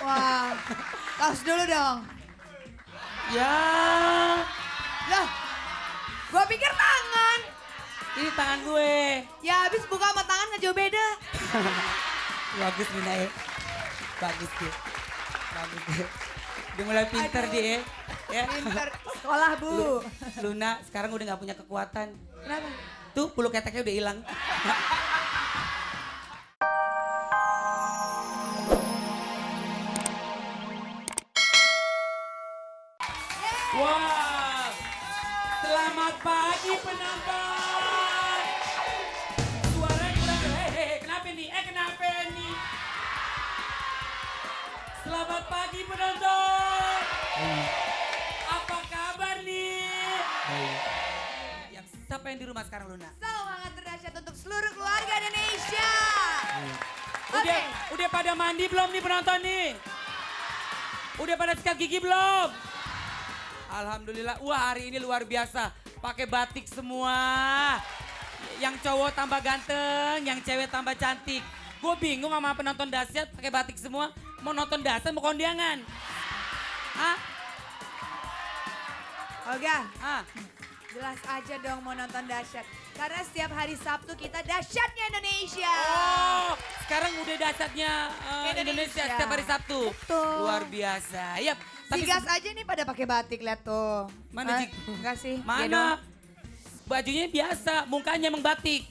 Wah, tos dulu dong. Ya, Loh, gua pikir tangan. ini tangan gue. Ya habis buka sama tangan nggak jauh beda. Bagus Luna ya. Bagus dia. Bagus dia. Dia mulai pinter Aduh. dia. Ya. Pinter sekolah bu. Luna sekarang udah gak punya kekuatan. Kenapa? Tuh bulu keteknya udah hilang. Wow. Selamat pagi penonton. Suara kurang. Kenapa nih? Kenapa nih? Selamat pagi penonton. Apa kabar nih? Yang siapa yang di rumah sekarang Luna? Semangat terdahsyat untuk seluruh keluarga Indonesia. Udah pada mandi belum nih penonton nih? Udah pada sikat gigi belum? Alhamdulillah, wah hari ini luar biasa. Pakai batik semua. Yang cowok tambah ganteng, yang cewek tambah cantik. Gue bingung sama penonton dahsyat pakai batik semua. Mau nonton dahsyat mau kondangan. Hah? Olga, Hah? jelas aja dong mau nonton dahsyat. Karena setiap hari Sabtu kita dahsyatnya Indonesia. Oh, sekarang udah dahsyatnya Indonesia Indonesia. setiap hari Sabtu. Betul. Luar biasa. Yap. Si Gas aja nih pada pakai batik, lihat tuh. Mana, Jik? Enggak sih. Iya dong. Mana? Bajunya biasa, mukanya emang batik.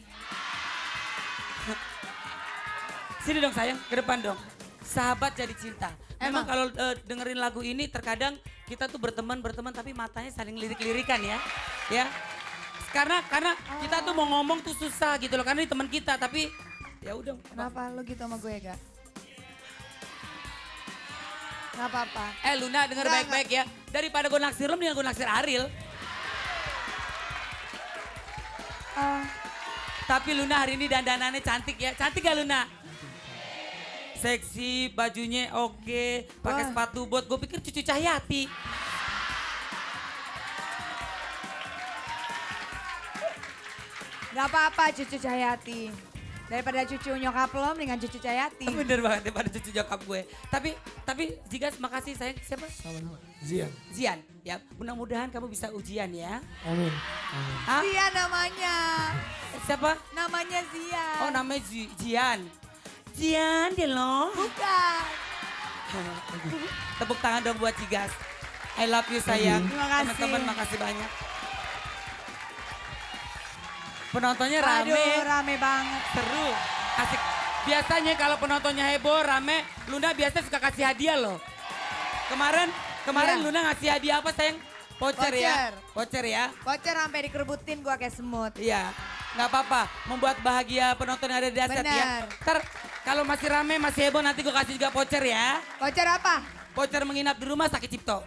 Sini dong sayang, ke depan dong. Sahabat jadi cinta. Memang Emang? kalau dengerin lagu ini terkadang kita tuh berteman tapi matanya saling lirik-lirikan ya. Ya. Karena kita tuh mau ngomong tuh susah gitu loh karena ini teman kita tapi ya udah. Kenapa lo gitu sama gue, Gak? Gak apa-apa. Luna denger Enggak, baik-baik ya. Daripada gue naksir lo mendingan gue naksir Ariel. Tapi Luna hari ini dandanannya cantik ya. Cantik gak Luna? Seksi, bajunya oke, pakai Wah. sepatu bot. Gue pikir Cucu Cahyati. Gak apa-apa cucu Cahyati. Daripada cucu nyokap lo mendingan cucu Cahyati. Bener banget daripada cucu nyokap gue. Tapi Jigas makasih sayang. Siapa? Zian. Zian. Ya, mudah-mudahan kamu bisa ujian ya. Amin. Hah? Zia namanya. Siapa? Namanya Zia. Oh namanya Zian. Zian deh loh. Bukan. Tepuk tangan dong buat Jigas. I love you sayang. Terima kasih. Teman-teman makasih banyak. Penontonnya rame. Aduh rame banget. Seru, asik. Biasanya kalau penontonnya heboh, rame, Luna biasanya suka kasih hadiah loh. Kemarin Iya. Luna ngasih hadiah apa sayang? Voucher ya? Voucher ya? Voucher sampai dikerebutin gua kayak semut. Iya, nggak apa-apa. Membuat bahagia penonton yang ada di Dahsyat ya. Benar. Ntar kalau masih rame, masih heboh nanti gue kasih juga voucher ya. Voucher apa? Voucher menginap di rumah sakit Cipto.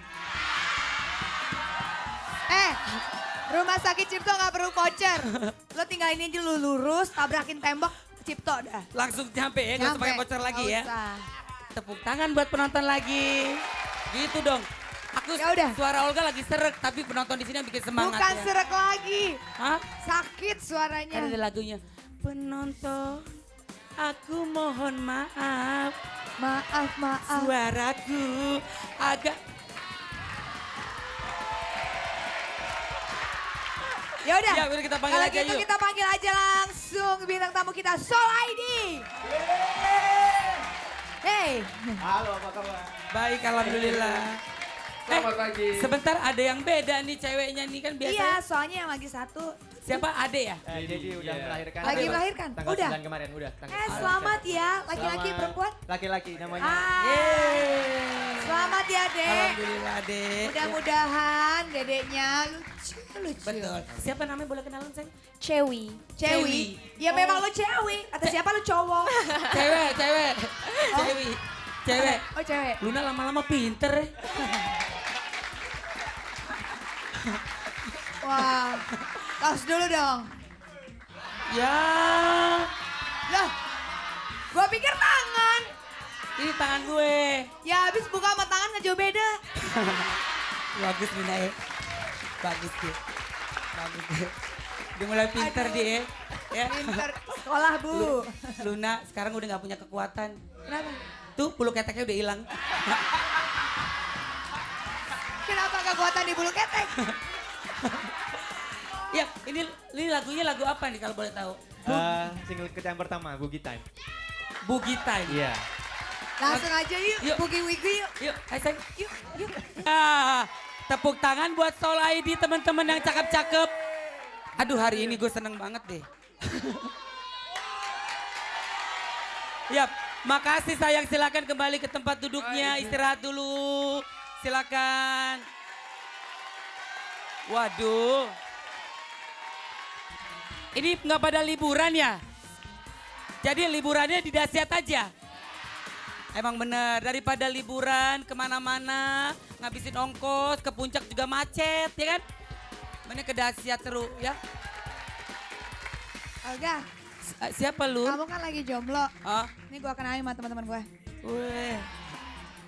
Rumah sakit Cipto gak perlu voucher. Lo tinggal ini aja lu lurus, tabrakin tembok Cipto dah. Langsung nyampe ya, nggak usah pakai voucher lagi Nggak ya. usah. Tepuk tangan buat penonton lagi. Gitu dong. Aku Ya udah. suara Olga lagi serek, tapi penonton di sini yang bikin semangat Bukan ya. serak lagi. Hah? Sakit suaranya. Kan ada lagunya. Penonton, aku mohon maaf. Maaf. Suaraku agak... Ya udah. Ya udah kita panggil Kalau aja gitu yuk. kita panggil aja langsung bintang tamu kita Sol ID. Hey. Halo, apa kabar? Baik, alhamdulillah. Selamat pagi. Sebentar ada yang beda nih ceweknya nih kan biasa. Iya, soalnya yang lagi satu. Siapa? Ade ya? Jadi udah melahirkan. Lagi melahirkan? Tanggal Udah? 9 kemarin, udah. Selamat ya. Laki-laki Selamat. perempuan? Laki-laki namanya. Yeay. Selamat ya, Dek. Alhamdulillah, Ade. Mudah-mudahan dedeknya lucu. Betul. Siapa namanya boleh kenalan sayang? Cewi. Cewi. Ya memang lo cewi. Atau siapa lo cowok? Cewek. Cewek. Oh cewek. Luna lama-lama pinter ya. Wah. Tos dulu dong. Ya. Loh. Gua pikir tangan. Ini tangan gue. Ya habis buka sama tangan nggak jauh beda. Bagus Luna ya. Bagus dia. Dia mulai pinter Aduh. dia. Ya. Pinter sekolah bu. Luna sekarang udah gak punya kekuatan. Kenapa? Tuh bulu keteknya udah hilang. Kenapa kekuatan di bulu ketek? Ya, ini lagunya lagu apa nih kalau boleh tahu? Single kita yang pertama, Boogie Time. Boogie Time. Iya. Langsung aja yuk, Yuk. Boogie Wiggy yuk. Yuk, ayo sayang. Yuk, yuk. Tepuk tangan buat Soul ID teman-teman yang cakep-cakep. Aduh hari ini gue seneng banget deh. Yap, makasih sayang, silakan kembali ke tempat duduknya, istirahat dulu. Silakan. Waduh. Ini nggak pada liburan ya? Jadi liburannya di Dasyat aja. Emang bener, daripada liburan kemana-mana, ngabisin ongkos, ke puncak juga macet, ya kan? Mending ke Dasyat seru, ya. Olga, Siapa lu? kamu kan lagi jomblo. Oh, Nih gue kenalin sama teman-teman gue. weh.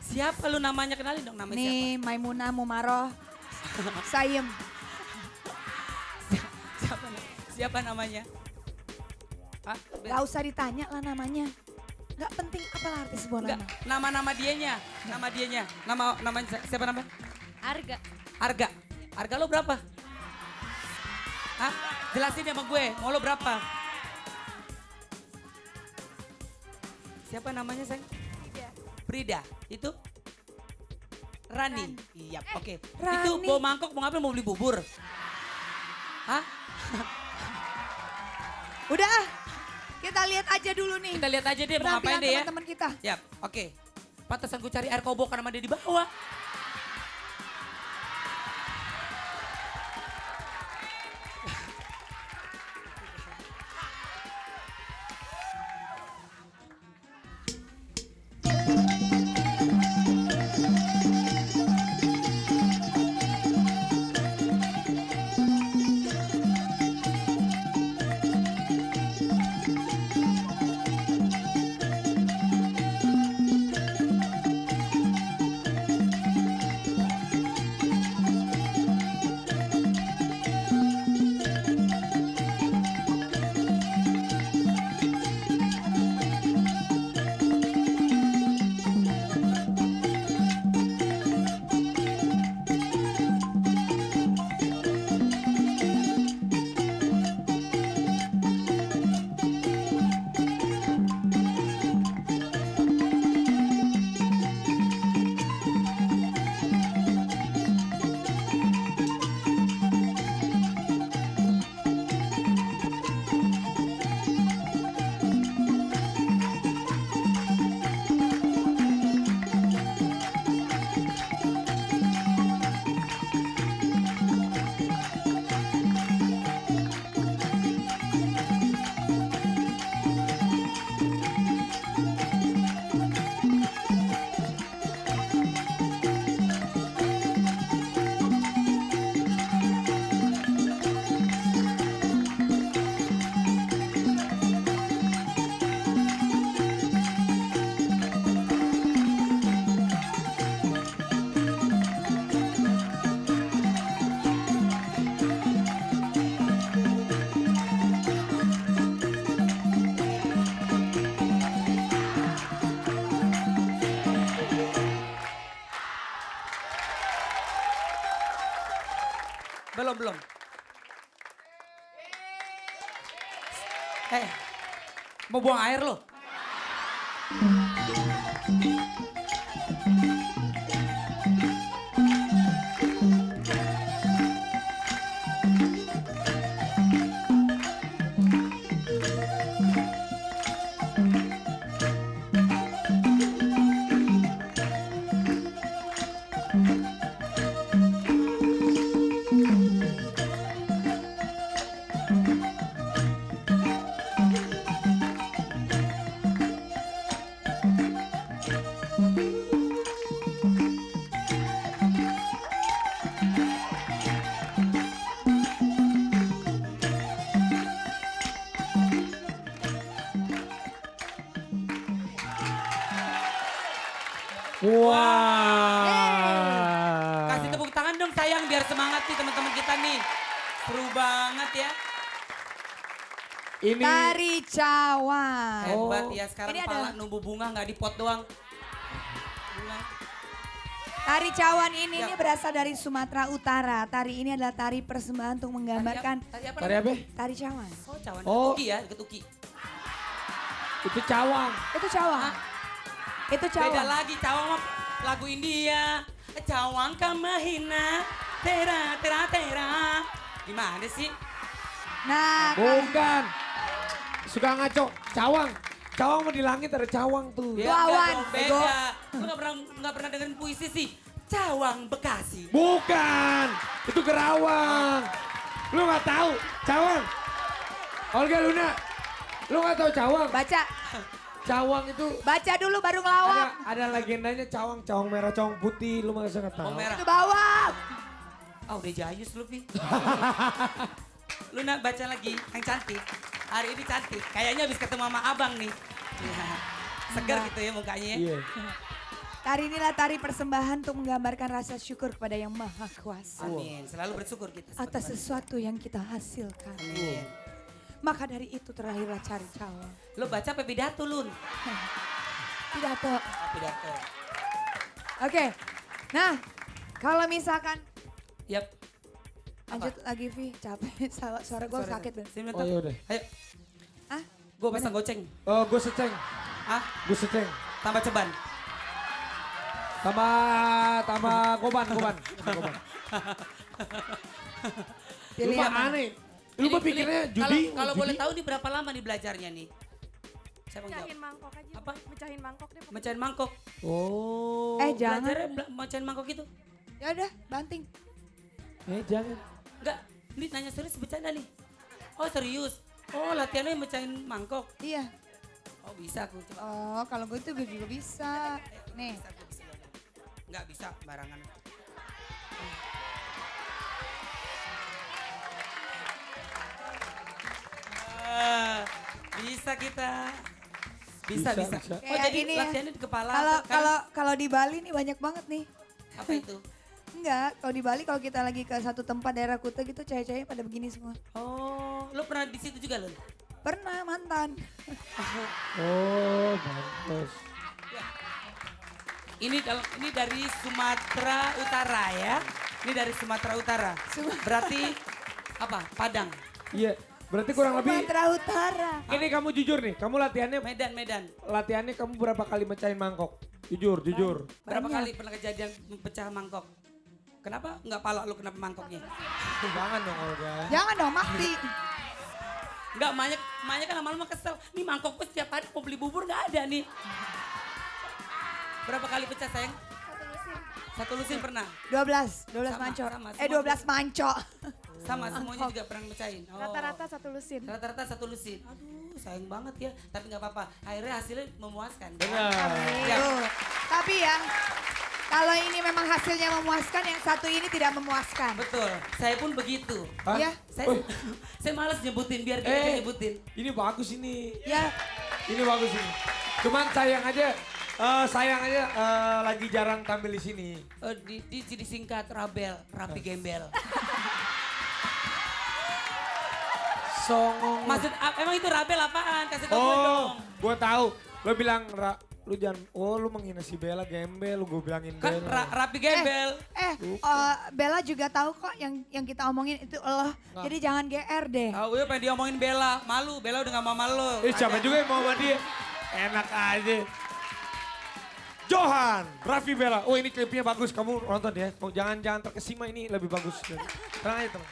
Siapa lu namanya? Kenalin dong namanya Nih Maimunah Mumaroh Sayem. siapa? Siapa namanya? Hah? Gak usah ditanya lah namanya. Gak penting apalah arti sebuah Enggak, nama. nama dianya. Namanya siapa namanya? Arga. Arga. Arga lo berapa? Hah? Jelasin sama gue, mau lo berapa? Siapa namanya sayang? Frida. Itu? Rani. Iya, oke. Rani. Itu bawa mangkok mau ngapain? Mau beli bubur? Hah? Udah ah, kita lihat aja dulu nih. Kita lihat aja deh mau ngapain penampilan deh ya. teman-teman kita. Yap, oke. Pantesan gue cari air kobok karena dia di bawah. Belum. Mau buang air lo? Wah. Kasih tepuk tangan dong sayang biar semangat nih teman-teman kita nih. Seru banget ya. Ini Tari cawan. Hebat ya sekarang Ini pala adalah- numbu bunga nggak di pot doang. Tari cawan ini Ya. berasal dari Sumatera Utara. Tari ini adalah tari persembahan untuk menggambarkan Tari apa? Tari apa? tari cawan. Oh, cawan. Oh. Uki ya, deket Uki. Itu cawang. Itu cawan. Itu Beda cawan. lagi, cawang mah lagu India. Cawang kamahina, tera, tera, tera. Gimana sih? Nah, Bukan. Suka ngaco. Cawang. Cawang mah di langit ada cawang tuh. Ya, Wawan, enggak dong, bego. beda. Lu nggak pernah dengerin puisi sih. Cawang Bekasi. Bukan. Itu Kerawang. Lu nggak tahu. Cawang. Olga Luna. Lu nggak tahu cawang. baca. Cawang itu Baca dulu baru ngelawak. ada legendanya cawang. Cawang merah, cawang putih. Lu masa nggak tahu. Oh, merah. Itu bawang. Oh, udah jayus lu, Pi. Lu nak baca lagi yang cantik. Hari ini cantik. Kayaknya habis ketemu sama abang nih. Ya. Segar gitu ya mukanya ya. Iya. Tari inilah tari persembahan untuk menggambarkan rasa syukur kepada Yang Maha Kuasa. Amin. Selalu bersyukur kita. Atas sesuatu yang kita hasilkan. Amin. Maka dari itu terlahirlah cari cawan. Lu baca apa pidato, Lun? Pidato. Pidato. Oke. Nah, kalau misalkan Yap. lanjut lagi Vi, capek suara gue sakit banget. Sini, Oh bentar. yaudah. Ayo, Ah, gue pasang goceng. Oh, gue seceng. Ah, Gue seceng. tambah ceban. Tambah koban. pilih Lu mah yang mana? aneh. Lu mah pikirnya judi. Kalau judi. boleh tahu nih berapa lama nih belajarnya nih? Saya mau Mecahin jawab. mangkok aja. Apa? Mecahin mangkok deh. Mecahin mangkok. Oh. Jangan. Belajarnya mecahin mangkok itu? Ya udah, banting. Jangan. Enggak, ini nanya serius bercanda nih. Oh serius? Oh latihannya mecahin mangkok? Iya. Oh bisa aku coba. Oh, kalau gue tuh juga bisa. Nih. Bisa, aku bisa. Enggak bisa barangan. Bisa kita. Bisa. Bisa. Oh Kayak jadi ini ya. latihannya di kepala. Kalau kan? kalau di Bali nih banyak banget nih. Apa itu? Enggak, kalau di Bali kalau kita lagi ke satu tempat daerah Kuta gitu cewek-ceweknya pada begini semua. Oh, lo pernah di situ juga lo? Pernah mantan. Oh, bagus. Ini dari Sumatera Utara ya. Ini dari Sumatera Utara. Berarti apa? Padang. Iya, berarti kurang lebih. Sumatera Utara. Ini kamu jujur nih, kamu Medan. latihannya kamu berapa kali mecahin mangkok? Jujur. Berapa Banyak. kali pernah kejadian pecah mangkok? Kenapa nggak pala lu kenapa mangkoknya? Jangan dong Olga. Jangan dong, Makti. Enggak, Manya kan lama-lama kesel. Nih mangkok gue setiap hari mau beli bubur nggak ada nih. Berapa kali pecah sayang? Satu lusin pernah? 12 Sama, manco. sama, 12 manco. Sama semuanya juga pernah mecahin. Oh. Rata-rata satu lusin. Rata-rata satu lusin. Aduh sayang banget ya. Tapi nggak apa-apa. Akhirnya hasilnya memuaskan. Benar. Ya. Tuh. Tapi ya, kalau ini memang hasilnya memuaskan, yang satu ini tidak memuaskan. Betul. Saya pun begitu. Hah? Ya. Saya malas nyebutin biar kita aja nyebutin. Ini bagus ini. Ya, Ini bagus ini. Cuman sayang aja lagi jarang tampil di sini. Disingkat Rabel, Rapi Gembel. Songong. Maksud emang itu Rabel apaan? Kasih tau gue Oh, dong. gua tahu. Lo bilang lu jangan, lu menghina si Bella gembel, lu gue bilangin Kan Bella. Rapi Gembel. Bella juga tahu kok yang kita omongin itu Allah. Jadi jangan GR deh. Tahu ya pengen diomongin Bella. Malu, Bella udah gak mau malu. Siapa juga yang mau sama dia? Enak aja. Johan, Raffi Bella. Oh ini klipnya bagus, kamu nonton ya. Jangan terkesima, ini lebih bagus. Tenang aja teman.